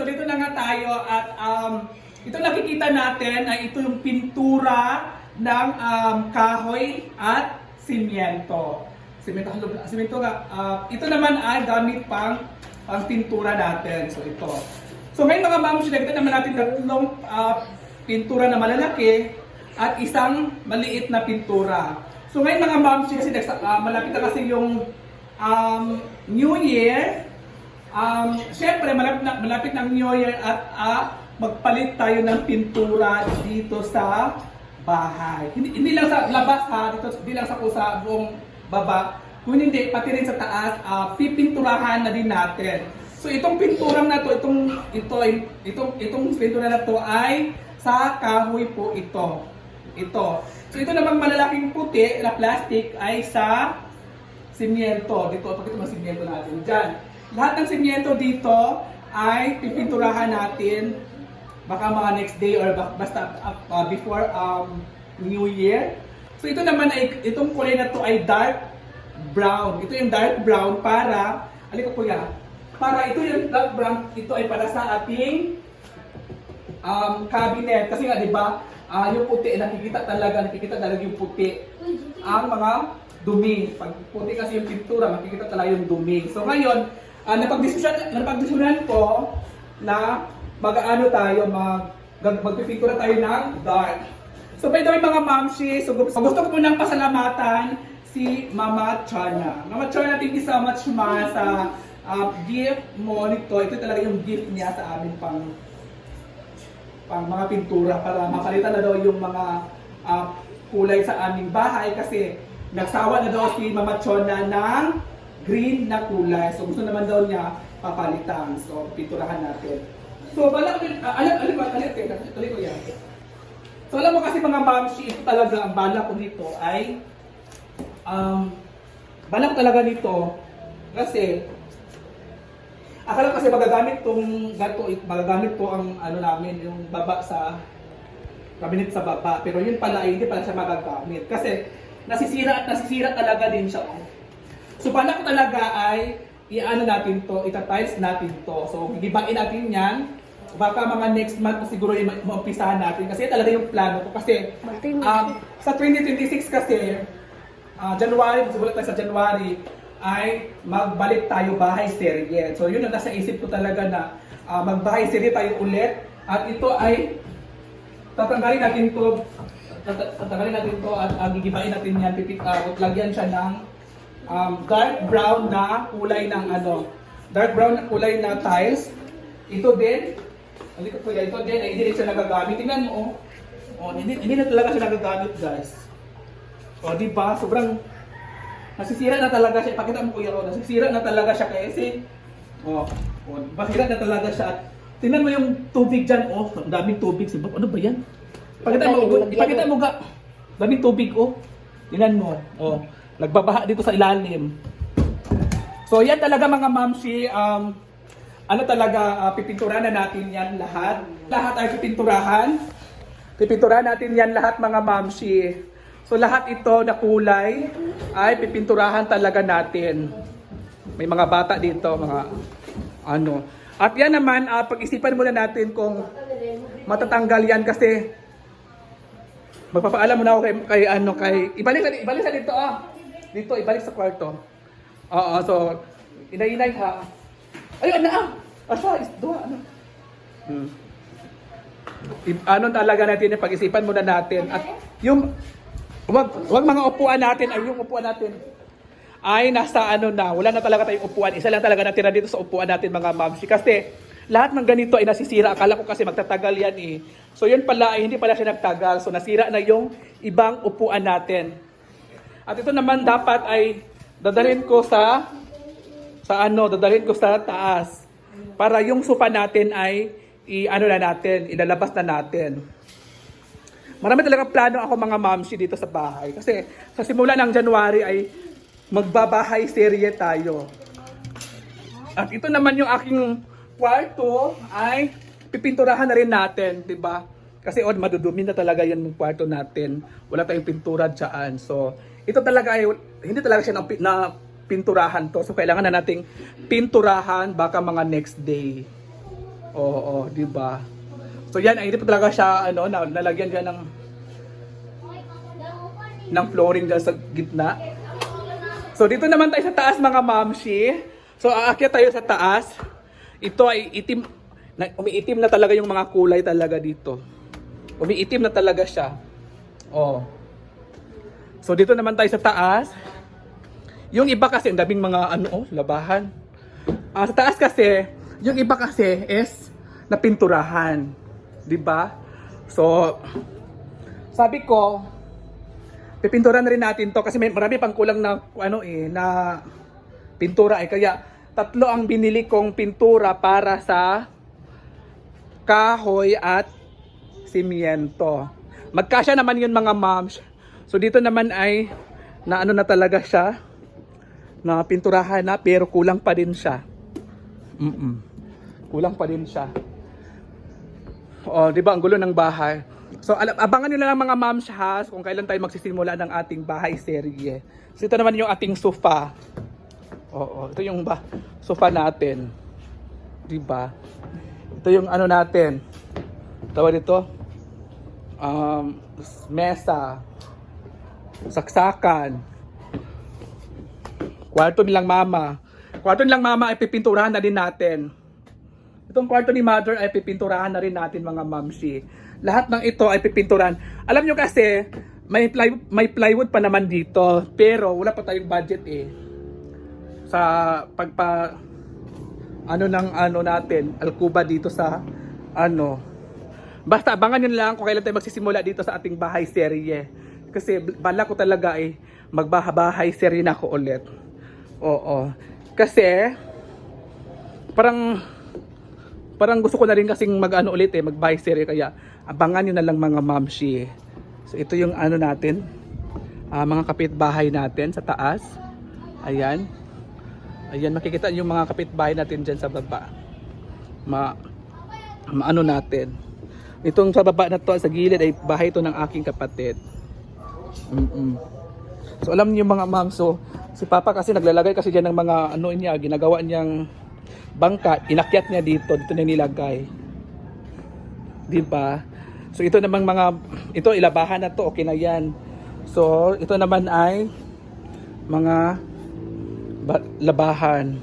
dito na nga tayo at ito nakikita natin ay ito yung pintura ng kahoy at simyento. Simyento nga. Ito naman ay gamit pang pintura natin. So ito. So ngayon mga ma'am, nakita naman natin tatlong pintura na malalaki at isang maliit na pintura. So ngayon mga ma'am, kasi malapit na kasi yung New Year. Siyempre, malapit ng New Year at magpalit tayo ng pintura dito sa bahay. Hindi lang sa labas dito, hindi lang sa buong baba, kung hindi, pati rin sa taas, pipinturahan na din natin. So itong pinturang na to, itong pintura na to ay sa kahoy po ito. So ito namang malalaking puti na plastic ay sa simyento. Dito, pakita mo simyento natin dyan. Lahat ng simyento dito ay pipinturahan natin baka mga next day or basta before New Year. So ito naman ay, itong kulay na to ay dark brown. Ito yung dark brown para, alika kuya, para ito yung dark brown, ito ay para sa ating cabinet. Kasi nga, di ba, yung puti, nakikita talaga yung puti. Ang mga dumi. Pag puti kasi yung pintura, makikita talaga yung dumi. So ngayon, napagdesisyonan ko na magpipintura tayo ng dark. So by the way mga mamshi, so gusto ko munang pasalamatan si Mama Chana. Mama Chana, thank you so much ma sa gift mo nito. Ito talaga yung gift niya sa amin pang mga pintura para mapalitan na daw yung mga kulay sa aming bahay kasi nagsawa na daw si Mama Chana ng green na kulay. So gusto naman daw niya papalitan. So pinturahan natin. So alam ko yan. So alam mo kasi mga mamshi, ito talaga ang bala ko nito ay bala ko talaga nito kasi akala kasi magagamit ko ang ano namin, yung baba sa cabinet sa baba. Pero yun pala ay hindi pala siya magagamit kasi nasisira talaga din siya. So pala ko talaga ay i-ano natin to, ita-tiles natin to. So gigibain natin yan. Baka mga next month siguro maumpisahan natin kasi talaga yung plano ko kasi sa 2026 kasi January, siguro tayo sa January ay magbalik tayo bahay serye. So yun ang nasa isip ko talaga na magbahay serye tayo ulit at ito ay tatanggalin natin to at gigibain natin yan, lagyan siya ng dark brown na kulay ng na tiles. Ito din, ito din ay hindi siya nagagamit. Tingnan mo, hindi na talaga siya nagagamit, guys. O, di ba? Sobrang nasisira na talaga siya. Ipakita mo kuya, nasisira na talaga siya kasi nasisira na talaga siya. Tingnan mo yung tubig diyan, ang daming tubig. Ano ba 'yan? Ipakita mo ga. Daming tubig, Tingnan mo, nagbabaha dito sa ilalim. So yan talaga mga mamshi, pipinturahan na natin yan lahat. Lahat ay pipinturahan. Pipinturahan natin yan lahat mga mamshi. So lahat ito na kulay ay pipinturahan talaga natin. May mga bata dito, mga ano. At yan naman, pag-isipan muna natin kung matatanggal yan kasi magpapaalam muna ako kay ibalik sa dito Dito, ibalik sa kwarto. So, inay ha. Ayun na Asa, isdo, ano talaga natin, pag-isipan muna natin. At yung, wag mga upuan natin, yung upuan natin ay nasa wala na talaga tayong upuan. Isa lang talaga natira dito sa upuan natin mga mamsi. Kasi lahat ng ganito ay nasisira. Akala ko kasi magtatagal yan So yun pala, hindi pala siya nagtagal. So nasira na yung ibang upuan natin. At ito naman dapat ay dadalhin ko sa taas para yung sofa natin ay ilalabas na natin. Marami talaga plano ako mga mamsi dito sa bahay kasi sa simula ng January ay magbabahay serye tayo. At ito naman yung aking kwarto ay pipinturahan na rin natin, 'di ba? Kasi madudumi na talaga yan yung kwarto natin. Wala tayong pintura diyan. So ito talaga ay hindi talaga siya na pinturahan to. So kailangan na nating pinturahan baka mga next day. Oo, di ba? So yan, ay hindi pa talaga siya ano, nalagyan dyan ng flooring dyan sa gitna. So dito naman tayo sa taas mga mamshi. So aakyat tayo sa taas. Ito ay itim, umiitim na talaga yung mga kulay talaga dito. Umiitim na talaga siya. Oh. So dito naman tayo sa taas. Yung iba kasi, ang daming mga labahan. Sa taas kasi, yung iba kasi is napinturahan. Diba? So, sabi ko, pipinturan na rin natin to kasi may marami pang kulang na na pintura kaya 3 ang binili kong pintura para sa kahoy at simiento. Magkasya naman yun mga moms. So dito naman ay na talaga siya na pinturahan na pero kulang pa din siya. Kulang pa din siya. Oh, 'di ba ang gulo ng bahay. So abangan niyo na lang mga moms ha kung kailan tayo magsisimula ng ating bahay serye. So ito naman yung ating sofa. Oo, ito yung sofa natin. 'Di ba? Ito yung natin. Tawag dito. Mesa. Saksakan. Kwarto nilang mama. Kwarto nilang mama ay pipinturahan na din natin. Itong kwarto ni mother ay pipinturahan na rin natin mga mamshi. Lahat ng ito ay pipinturahan. Alam nyo kasi, may plywood pa naman dito. Pero wala pa tayong budget sa natin, alkuba dito sa Basta abangan nyo lang kung kailan tayo magsisimula dito sa ating bahay serye. Kasi bala ko talaga magbahay serye na ako ulit. Oo. Kasi parang gusto ko na rin kasing ulit magbahay serye kaya abangan nyo na lang mga mamshi. So ito yung natin, mga kapitbahay natin sa taas. Ayan. Ayan, makikita yung mga kapitbahay natin dyan sa baba. Natin. Itong sa baba na to, sa gilid ay bahay to ng aking kapatid. So alam niyo mga ma'am, so si Papa kasi naglalagay kasi diyan ng mga ginagawa niyang bangka, inakyat niya dito na nilagay. 'Di ba? So ito namang ito ilabahan na to, okay na 'yan. So ito naman ay mga labahan.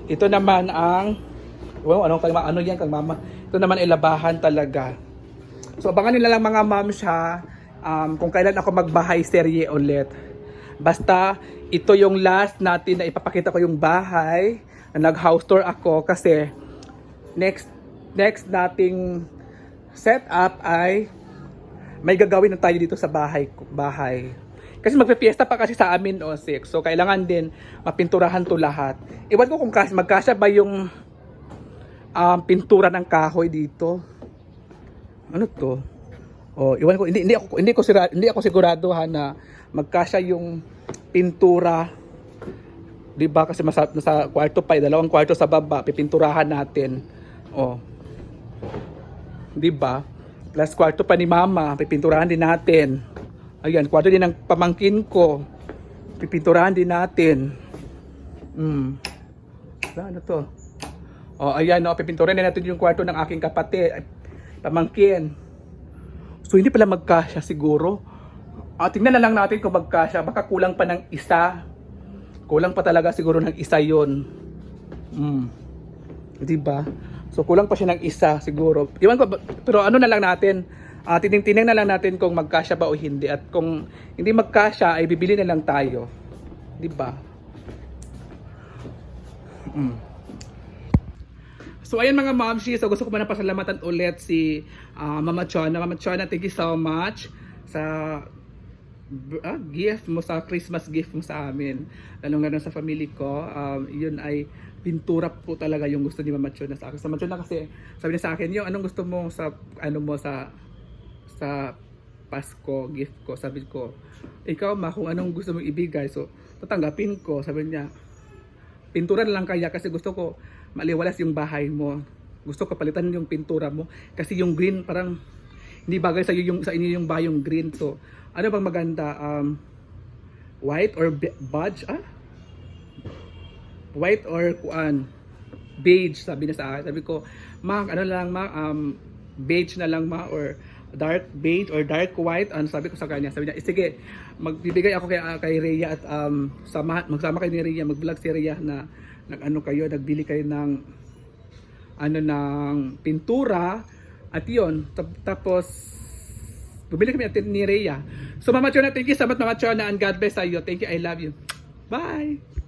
Ito naman ang yan kang mama. Ito naman ay labahan talaga. So abangan nila lang mga ma'am siya kung kailan ako magbahay serye ulit. Basta ito yung last natin na ipapakita ko yung bahay na nag-house tour ako kasi next nating setup ay may gagawin na tayo dito sa bahay. Kasi magpe-fiesta pa kasi sa amin o 6. So kailangan din mapinturahan to lahat. Iwan ko kung magkasya ba yung pintura ng kahoy dito. Ano to? Oh, iwan ko hindi ako sigurado na magkasya yung pintura. 'Di ba kasi nasa kwarto pa, 2 kwarto sa baba, pipinturahan natin. Oh. 'Di ba? Plus kwarto pa ni Mama, pipinturahan din natin. Ayan, kwarto din ng pamangkin ko. Pipinturahan din natin. Ano to? Oh, ayan, pipinturahan din natin yung kwarto ng aking kapatid, pamangkin. So hindi pala magkasya siguro. Tingnan na lang natin kung magkasya. Baka kulang pa ng isa. Kulang pa talaga siguro ng isa yon. Diba? So kulang pa siya ng isa siguro. Iwan ko, pero na lang natin. Tining na lang natin kung magkasya ba o hindi. At kung hindi magkasya, ay bibili na lang tayo. Diba? So ayan mga momshi, so gusto ko muna pasalamatan ulit si Mama Chona. Mama Chona, thank you so much sa gift mo, sa Christmas gift mo sa amin. Lalong-lalo sa family ko. Yun ay pintura po talaga yung gusto ni Mama Chona sa akin. Sa Mama Chona kasi sabi niya sa akin, yung anong gusto mo sa sa Pasko, gift ko. Sabi ko, ikaw ma, kung anong gusto mong ibigay. So tatanggapin ko. Sabi niya, pintura na lang kaya kasi gusto ko maliwalas yung bahay mo. Gusto ko palitan yung pintura mo kasi yung green parang hindi bagay sa inyo yung bayong green. So ano bang maganda, white or beige? White or beige, sabi niya sa akin. Sabi ko, ma, ano lang ma, beige na lang ma, or dark beige or dark white. Ano sabi ko sa kanya? Sabi niya, sige, magbibigay ako kay Rhea at magsama kayo ni Rhea, mag-vlog si Rhea na nag-ano kayo, nagbili kayo ng ano ng pintura at yun. Tapos bumili kami ni Rhea. So Mama Chona, thank you so much Mama Chona, and God bless you. Thank you, I love you. Bye!